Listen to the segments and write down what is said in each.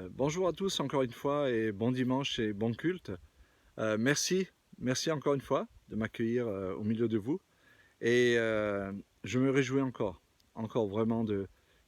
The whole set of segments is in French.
Bonjour à tous encore une fois et bon dimanche et bon culte. Merci encore une fois de m'accueillir au milieu de vous et je me réjouis encore vraiment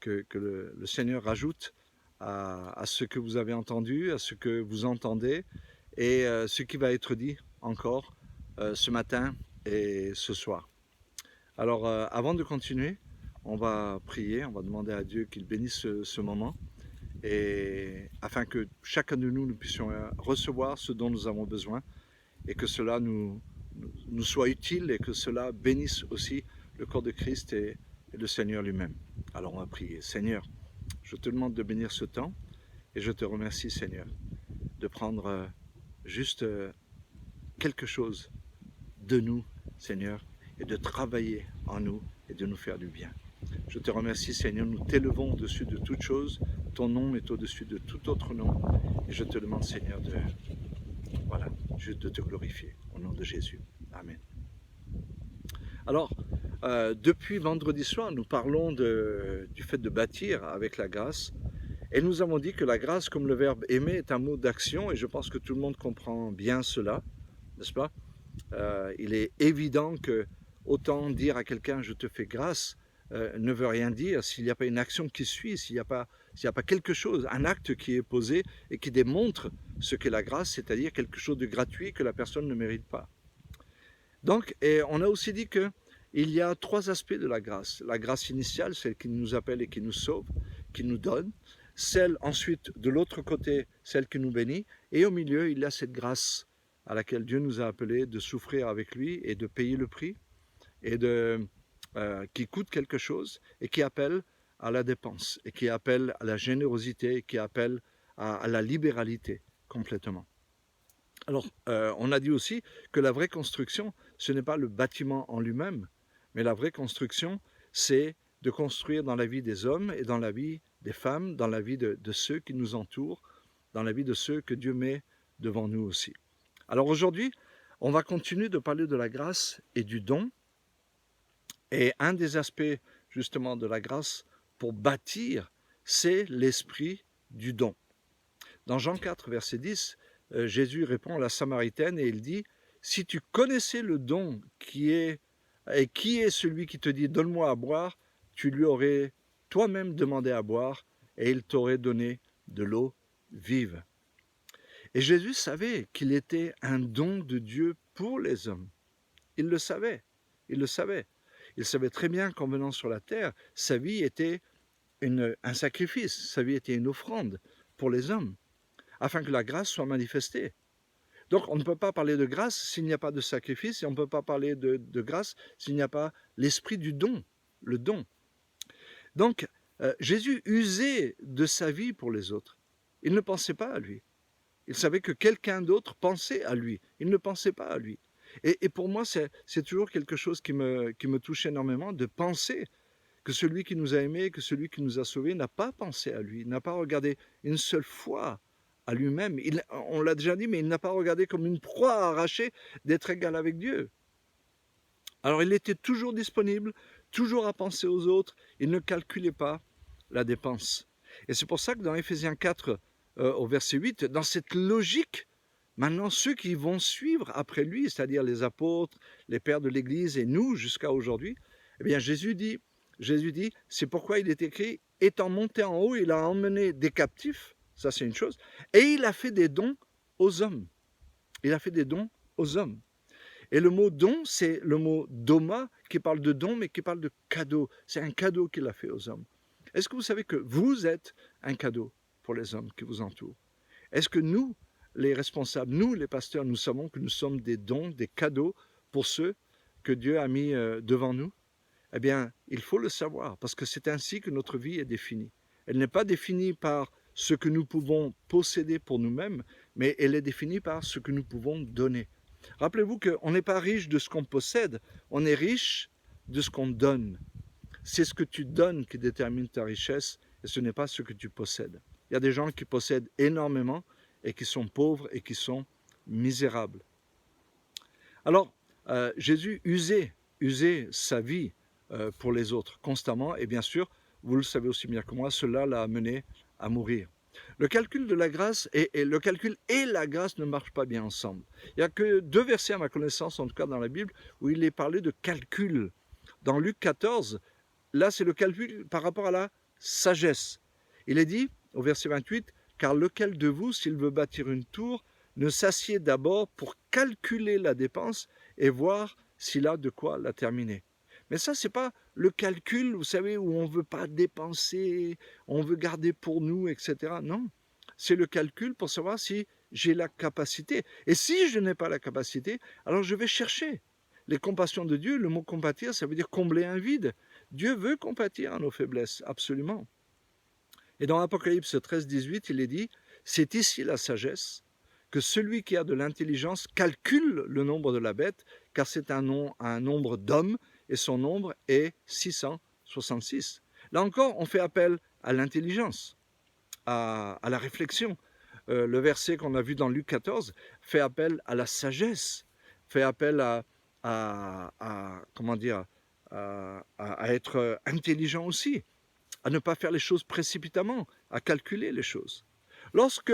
que le Seigneur rajoute à ce que vous avez entendu, à ce que vous entendez et ce qui va être dit encore ce matin et ce soir. Alors avant de continuer, on va prier, on va demander à Dieu qu'il bénisse ce moment et afin que chacun de nous puissions recevoir ce dont nous avons besoin et que cela nous soit utile et que cela bénisse aussi le corps de Christ et le Seigneur lui-même. Alors on va prier. Seigneur, je te demande de bénir ce temps et je te remercie, Seigneur, de prendre juste quelque chose de nous, Seigneur, et de travailler en nous et de nous faire du bien. Je te remercie, Seigneur, nous t'élevons au-dessus de toute chose. Ton nom est au-dessus de tout autre nom. Et je te demande, Seigneur, juste de te glorifier. Au nom de Jésus. Amen. Alors, depuis vendredi soir, nous parlons du fait de bâtir avec la grâce. Et nous avons dit que la grâce, comme le verbe aimer, est un mot d'action. Et je pense que tout le monde comprend bien cela, n'est-ce pas? Il est évident que autant dire à quelqu'un je te fais grâce ne veut rien dire s'il n'y a pas une action qui suit, s'il n'y a pas quelque chose, un acte qui est posé et qui démontre ce qu'est la grâce, c'est-à-dire quelque chose de gratuit que la personne ne mérite pas. Donc, et on a aussi dit que il y a trois aspects de la grâce. La grâce initiale, celle qui nous appelle et qui nous sauve, qui nous donne. Celle ensuite, de l'autre côté, celle qui nous bénit. Et au milieu, il y a cette grâce à laquelle Dieu nous a appelés de souffrir avec lui et de payer le prix et qui coûte quelque chose et qui appelle à la dépense et qui appelle à la générosité et qui appelle à la libéralité complètement. Alors, on a dit aussi que la vraie construction, ce n'est pas le bâtiment en lui-même, mais la vraie construction, c'est de construire dans la vie des hommes et dans la vie des femmes, dans la vie de ceux qui nous entourent, dans la vie de ceux que Dieu met devant nous aussi. Alors aujourd'hui, on va continuer de parler de la grâce et du don. Et un des aspects justement de la grâce pour bâtir, c'est l'esprit du don. Dans Jean 4, verset 10, Jésus répond à la Samaritaine et il dit « Si tu connaissais le don qui est celui qui te dit « Donne-moi à boire », tu lui aurais toi-même demandé à boire et il t'aurait donné de l'eau vive. » Et Jésus savait qu'il était un don de Dieu pour les hommes. Il le savait, il le savait. Il savait très bien qu'en venant sur la terre, sa vie était un sacrifice, sa vie était une offrande pour les hommes, afin que la grâce soit manifestée. Donc on ne peut pas parler de grâce s'il n'y a pas de sacrifice, et on ne peut pas parler de grâce s'il n'y a pas l'esprit du don, le don. Donc Jésus usait de sa vie pour les autres. Il ne pensait pas à lui. Il savait que quelqu'un d'autre pensait à lui. Il ne pensait pas à lui. Et pour moi, c'est toujours quelque chose qui me touche énormément, de penser que celui qui nous a aimés, que celui qui nous a sauvés n'a pas pensé à lui, n'a pas regardé une seule fois à lui-même. On l'a déjà dit, mais il n'a pas regardé comme une proie arrachée d'être égal avec Dieu. Alors il était toujours disponible, toujours à penser aux autres, il ne calculait pas la dépense. Et c'est pour ça que dans Éphésiens 4, au verset 8, dans cette logique, maintenant ceux qui vont suivre après lui, c'est-à-dire les apôtres, les pères de l'Église et nous jusqu'à aujourd'hui, eh bien Jésus dit, c'est pourquoi il est écrit, étant monté en haut, il a emmené des captifs, ça c'est une chose, et il a fait des dons aux hommes. Il a fait des dons aux hommes. Et le mot don, c'est le mot doma, qui parle de don, mais qui parle de cadeau. C'est un cadeau qu'il a fait aux hommes. Est-ce que vous savez que vous êtes un cadeau pour les hommes qui vous entourent? Est-ce que nous, les responsables, nous, les pasteurs, nous savons que nous sommes des dons, des cadeaux pour ceux que Dieu a mis devant nous? Eh bien, il faut le savoir, parce que c'est ainsi que notre vie est définie. Elle n'est pas définie par ce que nous pouvons posséder pour nous-mêmes, mais elle est définie par ce que nous pouvons donner. Rappelez-vous qu'on n'est pas riche de ce qu'on possède, on est riche de ce qu'on donne. C'est ce que tu donnes qui détermine ta richesse, et ce n'est pas ce que tu possèdes. Il y a des gens qui possèdent énormément et qui sont pauvres et qui sont misérables. Alors, Jésus usait sa vie pour les autres constamment, et bien sûr, vous le savez aussi bien que moi, cela l'a amené à mourir. Le calcul de la grâce et le calcul et la grâce ne marchent pas bien ensemble. Il n'y a que 2 versets à ma connaissance, en tout cas dans la Bible, où il est parlé de calcul. Dans Luc 14, là c'est le calcul par rapport à la sagesse. Il est dit au verset 28, « Car lequel de vous, s'il veut bâtir une tour, ne s'assied d'abord pour calculer la dépense et voir s'il a de quoi la terminer. » Mais ça, c'est pas le calcul, vous savez, où on ne veut pas dépenser, on veut garder pour nous, etc. Non, c'est le calcul pour savoir si j'ai la capacité. Et si je n'ai pas la capacité, alors je vais chercher. Les compassions de Dieu, le mot compatir, ça veut dire combler un vide. Dieu veut compatir à nos faiblesses, absolument. Et dans Apocalypse 13, 18, il est dit, « C'est ici la sagesse, que celui qui a de l'intelligence calcule le nombre de la bête, car c'est un nombre d'hommes, et son nombre est 666. » Là encore, on fait appel à l'intelligence, à la réflexion. Le verset qu'on a vu dans Luc 14 fait appel à la sagesse, fait appel comment dire, à être intelligent aussi, à ne pas faire les choses précipitamment, à calculer les choses. Lorsque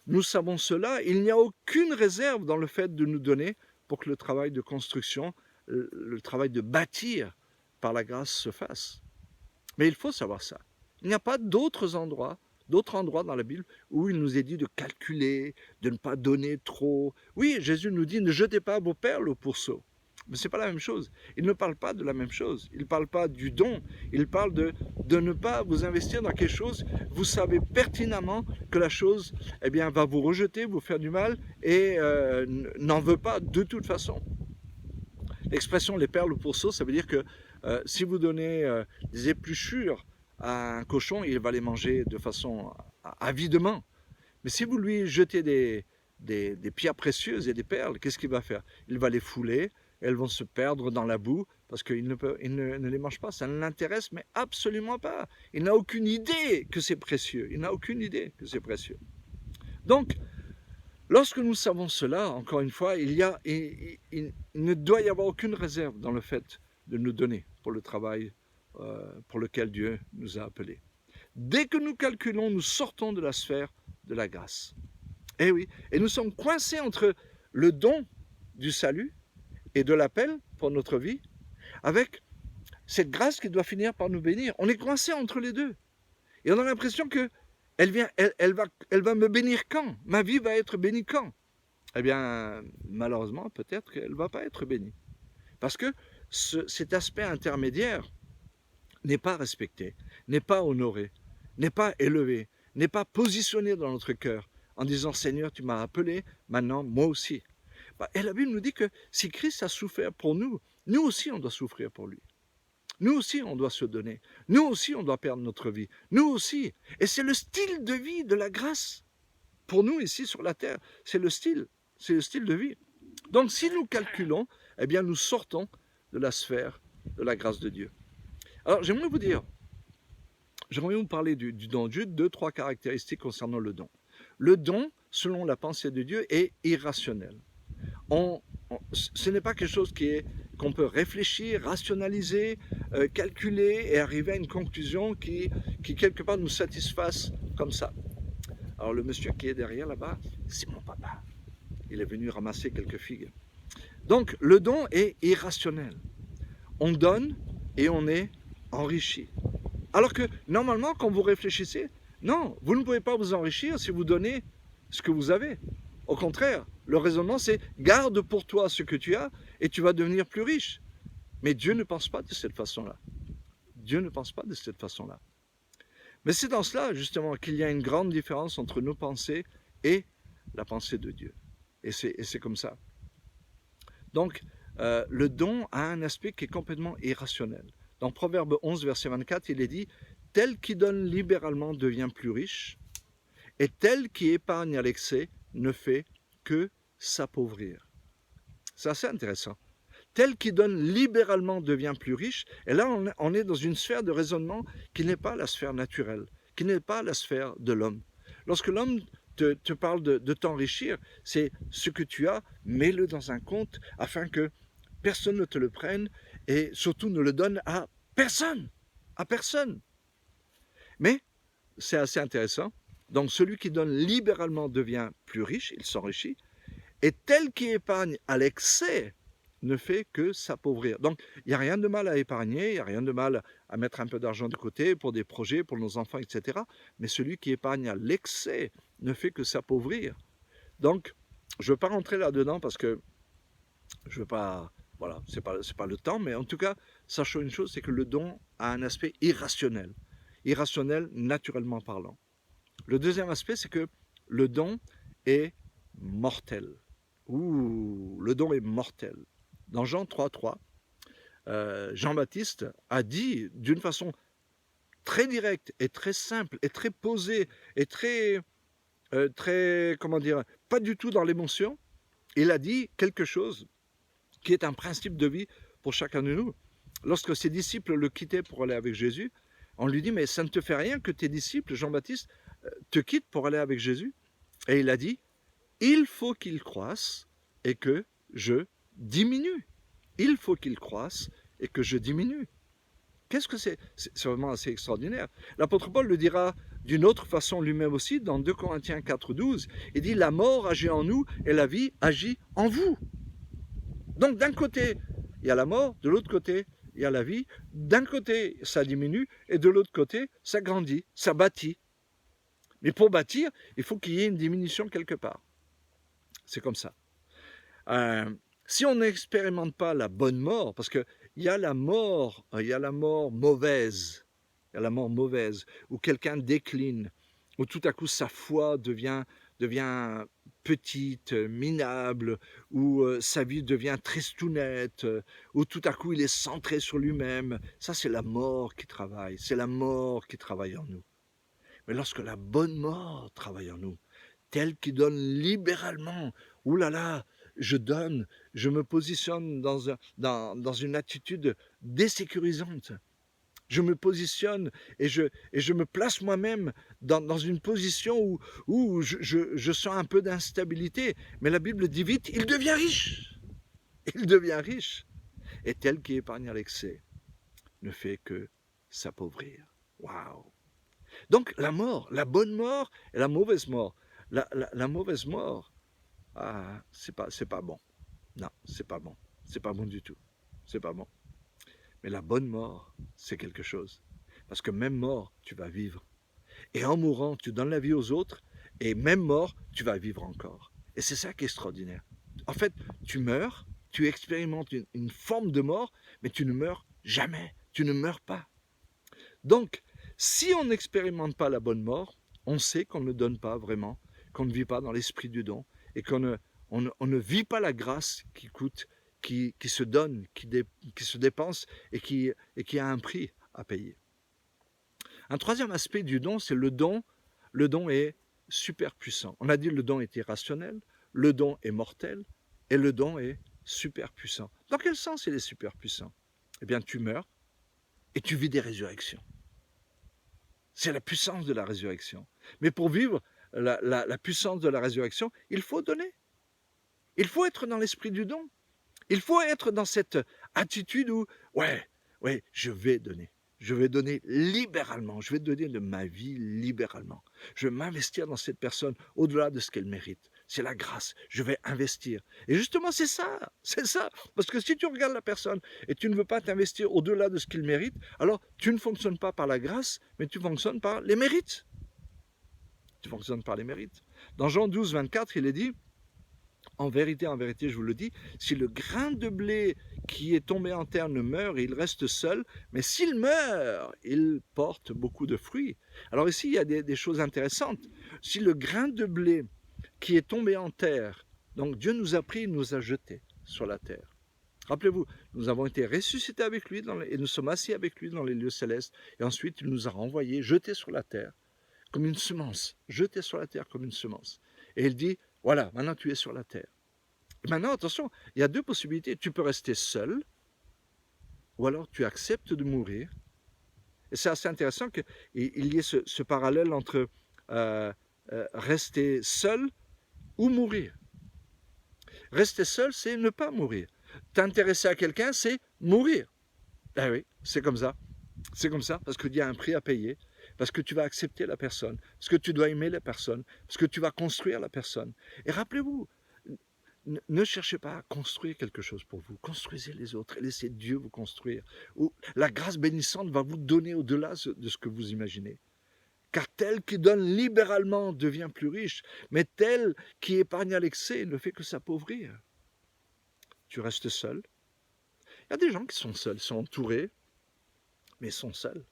nous savons cela, il n'y a aucune réserve dans le fait de nous donner pour que le travail de construction, le travail de bâtir par la grâce se fasse. Mais il faut savoir ça. Il n'y a pas d'autres endroits dans la Bible où il nous est dit de calculer, de ne pas donner trop. Oui, Jésus nous dit, ne jetez pas vos perles au pourceau. Mais ce n'est pas la même chose. Il ne parle pas de la même chose. Il ne parle pas du don. Il parle de ne pas vous investir dans quelque chose. Vous savez pertinemment que la chose va vous rejeter, vous faire du mal et n'en veut pas de toute façon. L'expression les perles au pourceau, ça veut dire que si vous donnez des épluchures à un cochon, il va les manger de façon avidement. Mais si vous lui jetez des pierres précieuses et des perles, qu'est-ce qu'il va faire? Il va les fouler, elles vont se perdre dans la boue parce qu'il ne les mange pas. Ça ne l'intéresse, mais absolument pas. Il n'a aucune idée que c'est précieux. Il n'a aucune idée que c'est précieux. Donc, lorsque nous savons cela, encore une fois, il ne doit y avoir aucune réserve dans le fait de nous donner pour le travail pour lequel Dieu nous a appelés. Dès que nous calculons, nous sortons de la sphère de la grâce. Eh oui, et nous sommes coincés entre le don du salut et de l'appel pour notre vie, avec cette grâce qui doit finir par nous bénir. On est coincés entre les deux. Et on a l'impression que elle va me bénir quand? Ma vie va être bénie quand? Eh bien, malheureusement, peut-être qu'elle ne va pas être bénie. Parce que cet aspect intermédiaire n'est pas respecté, n'est pas honoré, n'est pas élevé, n'est pas positionné dans notre cœur en disant « Seigneur, tu m'as appelé, maintenant moi aussi ». Et la Bible nous dit que si Christ a souffert pour nous, nous aussi on doit souffrir pour lui. Nous aussi on doit se donner. Nous aussi on doit perdre notre vie. Nous aussi. Et c'est le style de vie de la grâce. Pour nous ici sur la terre, c'est le style de vie. Donc si nous calculons, eh bien nous sortons de la sphère de la grâce de Dieu. Alors j'aimerais vous parler du don. Juste 2-3 caractéristiques concernant le don. Le don, selon la pensée de Dieu, est irrationnel. Ce n'est pas quelque chose qu'on peut réfléchir, rationaliser, calculer et arriver à une conclusion qui quelque part nous satisfasse comme ça. Alors le monsieur qui est derrière là-bas, c'est mon papa. Il est venu ramasser quelques figues. Donc le don est irrationnel. On donne et on est enrichi. Alors que normalement, quand vous réfléchissez, non, vous ne pouvez pas vous enrichir si vous donnez ce que vous avez. Au contraire, le raisonnement c'est garde pour toi ce que tu as et tu vas devenir plus riche. Mais Dieu ne pense pas de cette façon-là. Dieu ne pense pas de cette façon-là. Mais c'est dans cela justement qu'il y a une grande différence entre nos pensées et la pensée de Dieu. Et c'est comme ça. Donc, le don a un aspect qui est complètement irrationnel. Dans Proverbe 11, verset 24, il est dit « Tel qui donne libéralement devient plus riche, et tel qui épargne à l'excès ne fait que s'appauvrir. » C'est assez intéressant. Tel qui donne libéralement devient plus riche, et là on est dans une sphère de raisonnement qui n'est pas la sphère naturelle, qui n'est pas la sphère de l'homme. Lorsque l'homme te parle de t'enrichir, c'est ce que tu as, mets-le dans un compte afin que personne ne te le prenne et surtout ne le donne à personne. À personne. Mais c'est assez intéressant Donc celui qui donne libéralement devient plus riche, il s'enrichit, et tel qui épargne à l'excès ne fait que s'appauvrir. Donc il n'y a rien de mal à épargner, il n'y a rien de mal à mettre un peu d'argent de côté pour des projets, pour nos enfants, etc. Mais celui qui épargne à l'excès ne fait que s'appauvrir. Donc je ne veux pas rentrer là-dedans parce que je veux pas, voilà, c'est pas le temps, mais en tout cas, sachons une chose, c'est que le don a un aspect irrationnel naturellement parlant. Le deuxième aspect, c'est que le don est mortel. Ouh, le don est mortel. Dans Jean 3,3, Jean-Baptiste a dit d'une façon très directe et très simple et très posée et très, comment dire, pas du tout dans l'émotion, il a dit quelque chose qui est un principe de vie pour chacun de nous. Lorsque ses disciples le quittaient pour aller avec Jésus, on lui dit, mais ça ne te fait rien que tes disciples, Jean-Baptiste, te quittent pour aller avec Jésus? Et il a dit, il faut qu'il croisse et que je diminue. Il faut qu'il croisse et que je diminue. Qu'est-ce que c'est? C'est vraiment assez extraordinaire. L'apôtre Paul le dira d'une autre façon lui-même aussi dans 2 Corinthiens 4,12. Il dit, la mort agit en nous et la vie agit en vous. Donc d'un côté, il y a la mort, de l'autre côté, il y a la vie. D'un côté, ça diminue, et de l'autre côté, ça grandit, ça bâtit. Mais pour bâtir, il faut qu'il y ait une diminution quelque part. C'est comme ça. Si on n'expérimente pas la bonne mort, parce qu'il y a la mort mauvaise, il y a la mort mauvaise, où quelqu'un décline, où tout à coup sa foi devient petite, minable, où sa vie devient tristounette, où tout à coup il est centré sur lui-même. Ça, c'est la mort qui travaille, c'est la mort qui travaille en nous. Mais lorsque la bonne mort travaille en nous, telle qui donne libéralement, ouh là là, je donne, je me positionne dans une attitude désécurisante. Je me positionne et je me place moi-même dans une position où je sens un peu d'instabilité. Mais la Bible dit vite, il devient riche. Il devient riche. Et tel qui épargne à l'excès ne fait que s'appauvrir. Waouh! Donc la mort, la bonne mort et la mauvaise mort. La mauvaise mort, c'est pas bon. Non, c'est pas bon. C'est pas bon du tout. C'est pas bon. Mais la bonne mort, c'est quelque chose. Parce que même mort, tu vas vivre. Et en mourant, tu donnes la vie aux autres. Et même mort, tu vas vivre encore. Et c'est ça qui est extraordinaire. En fait, tu meurs, tu expérimentes une forme de mort, mais tu ne meurs jamais. Tu ne meurs pas. Donc, si on n'expérimente pas la bonne mort, on sait qu'on ne donne pas vraiment, qu'on ne vit pas dans l'esprit du don, et qu'on ne vit pas la grâce qui coûte, qui se donne, qui se dépense et qui a un prix à payer. Un troisième aspect du don, c'est le don. Le don est super puissant. On a dit le don est irrationnel, le don est mortel et le don est super puissant. Dans quel sens il est super puissant? Eh bien, tu meurs et tu vis des résurrections. C'est la puissance de la résurrection. Mais pour vivre la puissance de la résurrection, il faut donner. Il faut être dans l'esprit du don. Il faut être dans cette attitude où, ouais, je vais donner. Je vais donner libéralement. Je vais donner de ma vie libéralement. Je vais m'investir dans cette personne au-delà de ce qu'elle mérite. C'est la grâce. Je vais investir. Et justement, c'est ça. C'est ça. Parce que si tu regardes la personne et tu ne veux pas t'investir au-delà de ce qu'il mérite, alors tu ne fonctionnes pas par la grâce, mais tu fonctionnes par les mérites. Tu fonctionnes par les mérites. Dans Jean 12, 24, il est dit, en vérité, je vous le dis, si le grain de blé qui est tombé en terre ne meurt, il reste seul, mais s'il meurt, il porte beaucoup de fruits. Alors ici, il y a des choses intéressantes. Si le grain de blé qui est tombé en terre, donc Dieu nous a pris, il nous a jetés sur la terre. Rappelez-vous, nous avons été ressuscités avec lui et nous sommes assis avec lui dans les lieux célestes, et ensuite il nous a renvoyés, jetés sur la terre, comme une semence, jetés sur la terre comme une semence. Et il dit, voilà, maintenant tu es sur la terre. Et maintenant, attention, il y a deux possibilités. Tu peux rester seul, ou alors tu acceptes de mourir. Et c'est assez intéressant qu'il y ait ce parallèle entre rester seul ou mourir. Rester seul, c'est ne pas mourir. T'intéresser à quelqu'un, c'est mourir. Eh oui, c'est comme ça. C'est comme ça, parce qu'il y a un prix à payer. parce que tu vas accepter la personne, parce que tu dois aimer la personne, parce que tu vas construire la personne. Et rappelez-vous, ne cherchez pas à construire quelque chose pour vous, construisez les autres et laissez Dieu vous construire. La grâce bénissante va vous donner au-delà de ce que vous imaginez. Car tel qui donne libéralement devient plus riche, mais tel qui épargne à l'excès ne fait que s'appauvrir. Tu restes seul. Il y a des gens qui sont seuls, sont entourés, mais ils sont seuls.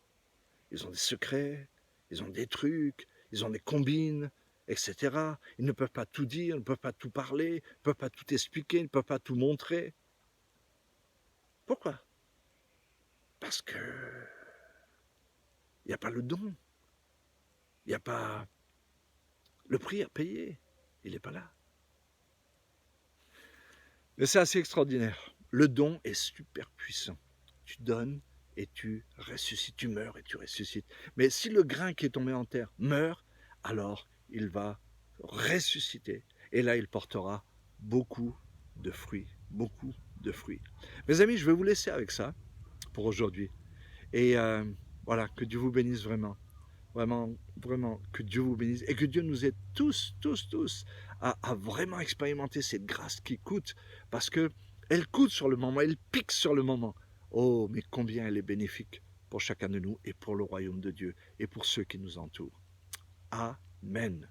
Ils ont des secrets, ils ont des trucs, ils ont des combines, etc. Ils ne peuvent pas tout dire, ils ne peuvent pas tout parler, ils ne peuvent pas tout expliquer, ils ne peuvent pas tout montrer. Pourquoi? Parce que il n'y a pas le don, il n'y a pas le prix à payer, il n'est pas là. Mais c'est assez extraordinaire. Le don est super puissant. Tu donnes et tu ressuscites, tu meurs et tu ressuscites. Mais si le grain qui est tombé en terre meurt, alors il va ressusciter. Et là, il portera beaucoup de fruits, beaucoup de fruits. Mes amis, je vais vous laisser avec ça pour aujourd'hui. Et voilà, que Dieu vous bénisse vraiment. Vraiment, vraiment, que Dieu vous bénisse et que Dieu nous aide tous, tous, tous à vraiment expérimenter cette grâce qui coûte, parce que elle coûte sur le moment, elle pique sur le moment. Oh, mais combien elle est bénéfique pour chacun de nous et pour le royaume de Dieu et pour ceux qui nous entourent. Amen.